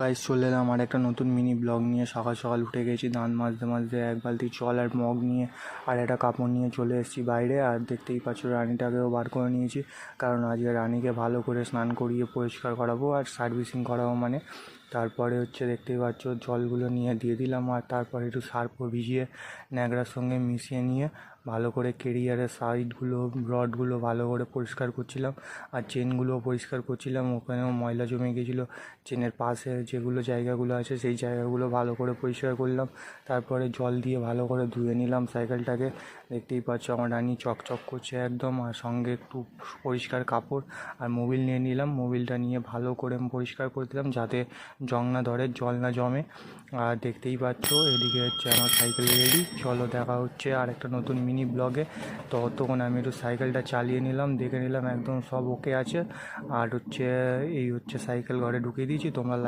Guys চলে এলাম আর একটা নতুন মিনি ব্লগ নিয়ে। সকাল সকাল উঠে গেছি, দাঁত মাজতে মাজতে এক বালতি জল আর মগ নিয়ে আর একটা কাপড় নিয়ে চলে এসেছি বাইরে। আর দেখতেই পাচ্ছ রানিটাকেও বার করে নিয়েছি, কারণ আজকে রানিকে ভালো করে স্নান করিয়ে পরিষ্কার করাবো আর সার্ভিসিং করাবো। তারপরে দেখতেই পাচ্ছ জলগুলো নিয়ে দিয়ে দিলাম, আর তারপরে একটু সার্ফ ভিজিয়ে ন্যাকড়ার সঙ্গে মিশিয়ে নিয়ে ভালো করে কেরিয়ারের সাইডগুলো রডগুলো ভালো করে পরিষ্কার করছিলাম, আর চেনগুলোও পরিষ্কার করছিলাম। ওখানেও ময়লা জমে গেছিলো, চেনের পাশে যেগুলো জায়গাগুলো আছে সেই জায়গাগুলো ভালো করে পরিষ্কার করলাম। তারপরে জল দিয়ে ভালো করে ধুয়ে নিলাম সাইকেলটাকে। দেখতেই পাচ্ছ আমার রানি চকচক করছে একদম, আর সঙ্গে একটু পরিষ্কার কাপড় আর মোবিল নিয়ে নিলাম। মোবিলটা নিয়ে ভালো করে পরিষ্কার করে দিলাম যাতে জং না ধরে, জল না জমে। আর দেখতেই পাচ্ছ এদিকে আমার সাইকেল রেডি। চলো দেখা হচ্ছে আর একটা নতুন মিনি ব্লগে। তো ততক্ষণ আমি একটু সাইকেলটা চালিয়ে নিলাম, দেখে নিলাম একদম সব ওকে আছে। আর এই সাইকেল ঘরে ঢুকিয়ে দিয়েছি। তোমরা